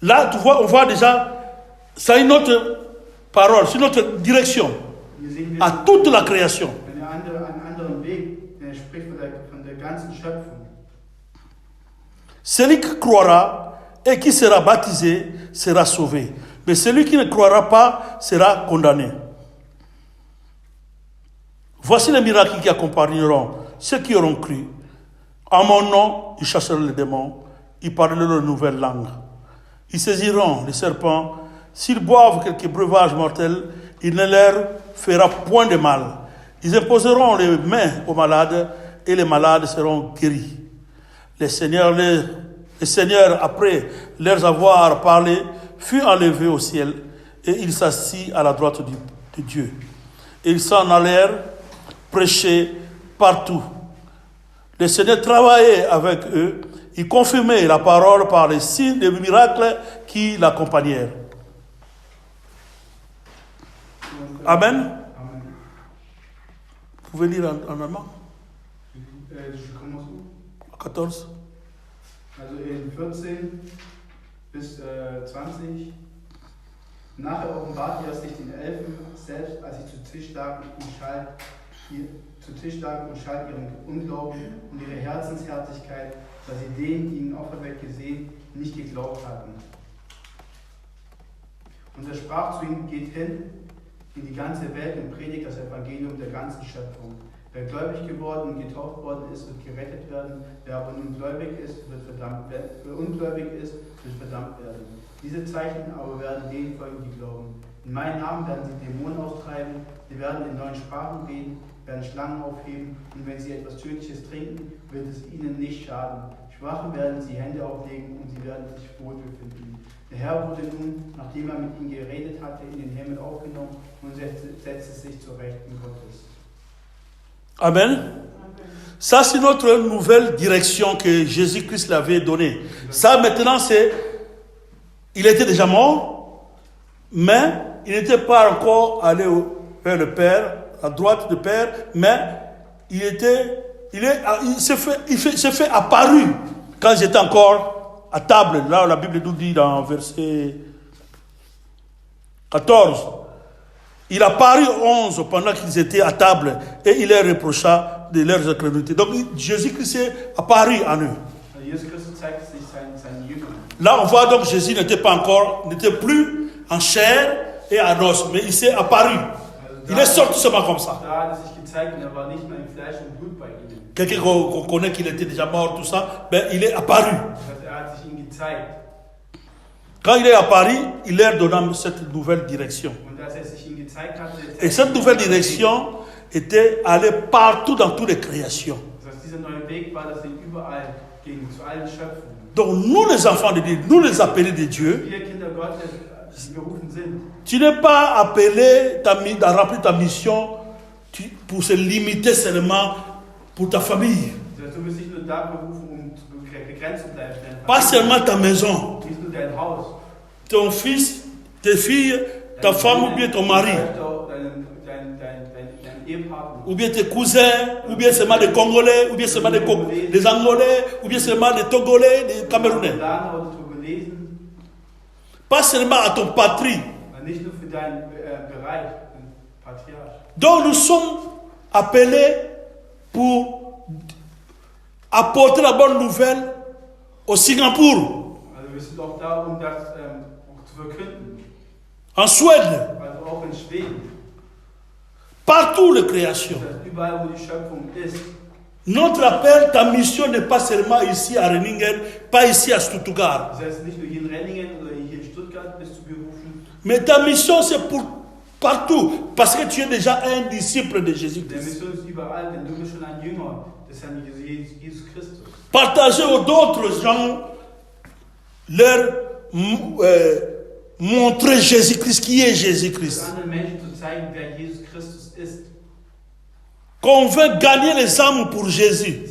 Là, tu vois, on voit déjà, c'est une autre parole, c'est une autre direction. À toute la création. Einen anderen Weg, der spricht von der ganzen Schöpfung. Celui qui croira et qui sera baptisé sera sauvé. Mais celui qui ne croira pas sera condamné. Voici les miracles qui accompagneront ceux qui auront cru. En mon nom, ils chasseront les démons, ils parleront de nouvelles langues. Ils saisiront les serpents. S'ils boivent quelques breuvages mortels, il ne leur fera point de mal. Ils imposeront les mains aux malades et les malades seront guéris. Le Seigneur, après leur avoir parlé, fut enlevé au ciel et il s'assit à la droite de Dieu. Et ils s'en allèrent prêcher partout. Le Seigneur travaillait avec eux. Il confirmait la parole par les signes et les miracles qui l'accompagnèrent. Amen. Amen. Vous pouvez lire en allemand? Je commence où? 14. Also in 14 bis 20. Nachher offenbarte er sich den Elfen selbst, als sie zu Tisch lagen und schalt ihren Unglauben und ihre Herzenshärtigkeit, dass sie den, die ihn auferweckt gesehen, nicht geglaubt hatten. Und er sprach zu ihnen, geht hin, in die ganze Welt und predigt das Evangelium der ganzen Schöpfung. Wer gläubig geworden und getauft worden ist, wird gerettet werden. Wer aber nun gläubig ist, wird verdammt werden. Wer ungläubig ist, wird verdammt werden. Diese Zeichen aber werden denen folgen, die glauben. In meinem Namen werden sie Dämonen austreiben, sie werden in neuen Sprachen reden, werden Schlangen aufheben und wenn sie etwas Tödliches trinken, wird es ihnen nicht schaden. Schwachen werden sie Hände auflegen und sie werden sich wohl befinden. Der Herr wurde nun, nachdem er mit ihnen geredet hatte, in den Himmel aufgenommen und setzte sich zur Rechten Gottes. Amen. Ça, c'est notre nouvelle direction que Jésus-Christ l'avait donnée. Ça, maintenant, il était déjà mort, mais il n'était pas encore allé vers le Père, à droite du Père, mais il s'est fait apparu quand j'étais encore à table. Là, la Bible nous dit dans verset 14. Il apparut 11 pendant qu'ils étaient à table et il leur reprocha de leurs incrédulités. Donc Jésus-Christ est apparu en eux. Là, on voit donc Jésus n'était plus en chair et en os, mais il s'est apparu. Il est sorti seulement comme ça. Quelqu'un qu'on connaît qu'il était déjà mort, tout ça, ben, il est apparu. Quand il est apparu, il leur donna cette nouvelle direction. Et cette nouvelle direction était aller partout dans toutes les créations. Donc nous les enfants de Dieu, nous les appelés de Dieu, tu n'es pas appelé à remplir ta mission pour se limiter seulement pour ta famille. Pas seulement ta maison, ton fils, tes filles, ta femme ou bien ton mari, ou bien tes cousins, ou bien seulement des Congolais, ou bien seulement des Angolais, ou bien seulement des Togolais, des Camerounais. Pas seulement à ton patrie. Donc nous sommes appelés pour apporter la bonne nouvelle au Singapour, en Suède, partout les créations. Notre appel, ta mission n'est pas seulement ici à Renningen, pas ici à Stuttgart. Mais ta mission c'est pour partout, parce que tu es déjà un disciple de Jésus-Christ. Partager aux d'autres gens, leur montrer Jésus-Christ, qui est Jésus-Christ. Qu'on veut gagner les âmes pour Jésus.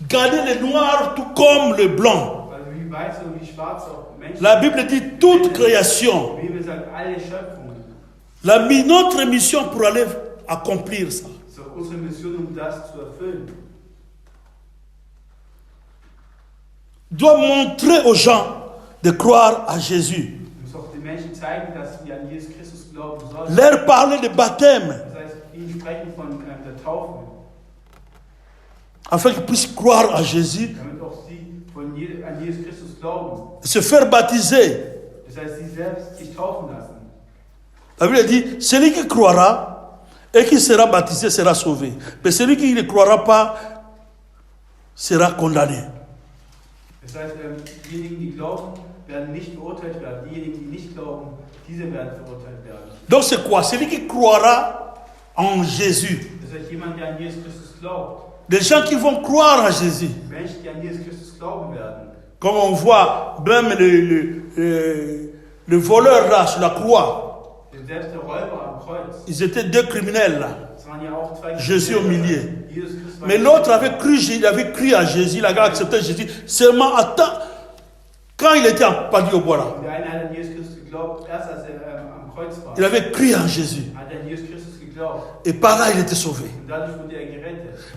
Gagner les noirs tout comme les blancs. La Bible dit toute création. Notre mission pour aller accomplir ça. Doit montrer aux gens de croire à Jésus. Leur parler de baptême. Afin qu'ils puissent croire à Jésus. Se faire baptiser. La Bible dit, celui qui croira et qui sera baptisé sera sauvé. Mais celui qui ne croira pas sera condamné. Das heißt, diejenigen, die glauben, werden nicht verurteilt werden. Diejenigen, die nicht glauben, diese werden verurteilt werden. Donc c'est quoi? Celui qui croira en Jésus. Das heißt, jemand, der an Jesus Christus glaubt. Des gens qui vont croire à Jésus. Menschen, die an Jesus Christus glauben werden. Comme on voit même le voleur là sur la croix. Selbst der Räuber am Kreuz. Ils étaient deux criminels là. Es waren ja auch zwei Jésus au milieu. Mais l'autre avait cru à Jésus, il a accepté Jésus seulement quand il était pendu au bois là. Il avait cru en Jésus. Et par là il était sauvé.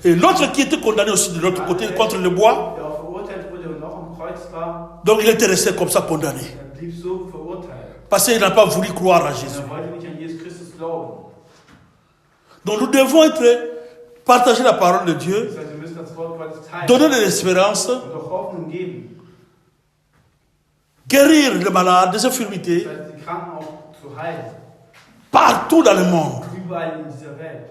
Et l'autre qui était condamné aussi de l'autre côté contre le bois, donc il était resté comme ça condamné. Parce qu'il n'a pas voulu croire à Jésus. Donc nous devons partager la parole de Dieu, donner de l'espérance, guérir les malades, les infirmités, partout dans le monde. Überall in dieser Welt.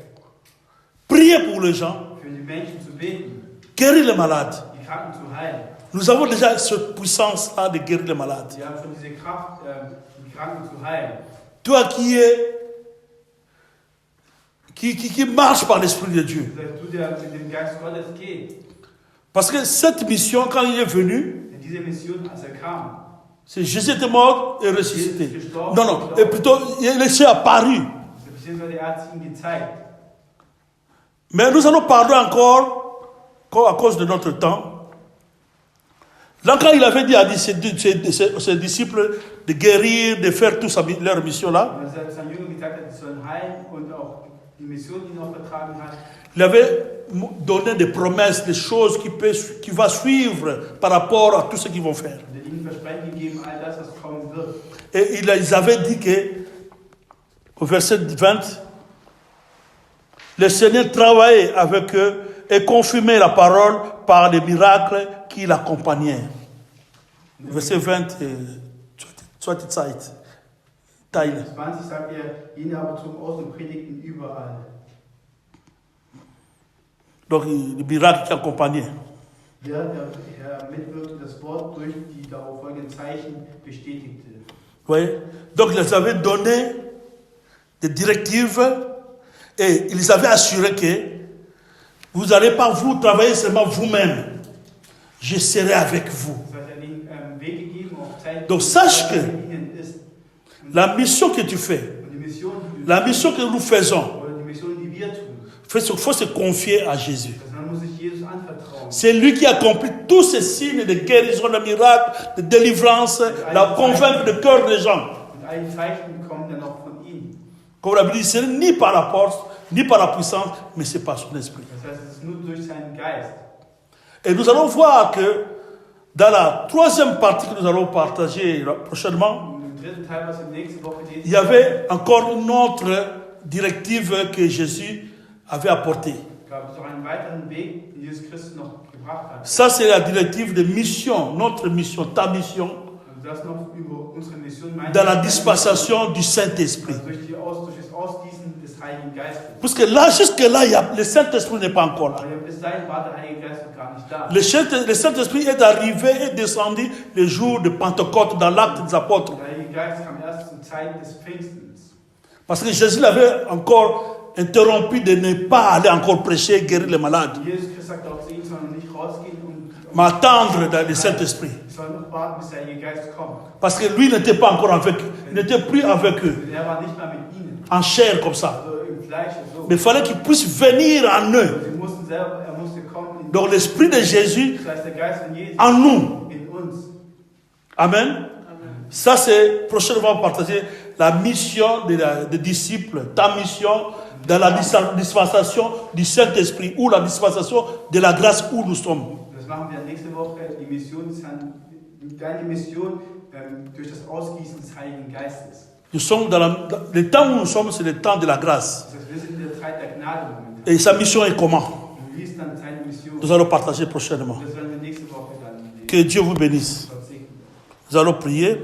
Prier pour les gens. Für die Menschen zu beten. Guérir les malades. Die Kranken zu heilen. Nous avons déjà cette puissance-là de guérir les malades. Wir haben schon diese Kraft, die Kranken zu heilen. Toi qui marche par l'Esprit de Dieu. Du, der mit dem Geist Gottes geht. Parce que cette mission, quand il est venu, Diese Mission, als kam, c'est Jésus était mort et ressuscité. Non, et plutôt, il est apparu. beziehungsweise hat es ihm gezeigt. Mais nous allons parler encore à cause de notre temps. Là, quand il avait dit à ses disciples de guérir, de faire tout leur mission-là, il avait donné des promesses, des choses qui vont suivre par rapport à tout ce qu'ils vont faire. Et ils avaient dit que, au verset 20, le Seigneur travaillait avec eux et confirmait la parole par les miracles qui l'accompagnaient. Verset 20, zweite Zeit. Teile. 20 sagt jene aber zogen aus und predigten überall. Donc, les miracles qui accompagnaient. Ja, der mitwirkte das Wort durch die darauf folgenden Zeichen bestätigte. Oui. Donc, ils avaient donné des directives et ils avaient assuré que vous n'allez pas vous travailler seulement vous-même. Je serai avec vous. Donc, sache que la mission que tu fais, la mission que nous faisons, il faut se confier à Jésus. C'est lui qui accomplit tous ces signes de guérison, de miracles, de délivrance, la convaincre le cœur des gens. Comme la Bible dit, ce n'est ni par la force, ni par la puissance, mais c'est par son esprit. Et nous allons voir que dans la troisième partie que nous allons partager prochainement, il y avait encore une autre directive que Jésus avait apportée. Ça, c'est la directive de mission, notre mission, ta mission, dans la dispensation du Saint-Esprit. Parce que là, jusque-là, le Saint-Esprit n'est pas encore là. Le Saint-Esprit est arrivé et descendu le jour de Pentecôte dans l'acte des apôtres. Parce que Jésus l'avait encore interrompu de ne pas aller encore prêcher et guérir les malades. Mais attendre dans le Saint-Esprit. Parce que lui n'était pas encore avec eux. Il n'était plus avec eux. En chair comme ça. Mais il fallait qu'il puisse venir en eux. Donc l'Esprit de Jésus en nous. Amen. Ça c'est prochainement partagé. La mission des disciples, ta mission dans la dispensation du Saint-Esprit ou la dispensation de la grâce où nous sommes. Das machen wir nächste Woche, die Mission, deine Mission durch das Ausgießen des Heiligen Geistes. Nous sommes le temps où nous sommes, c'est le temps de la grâce. Et sa mission est comment? Nous allons partager prochainement. Que Dieu vous bénisse. Nous allons prier.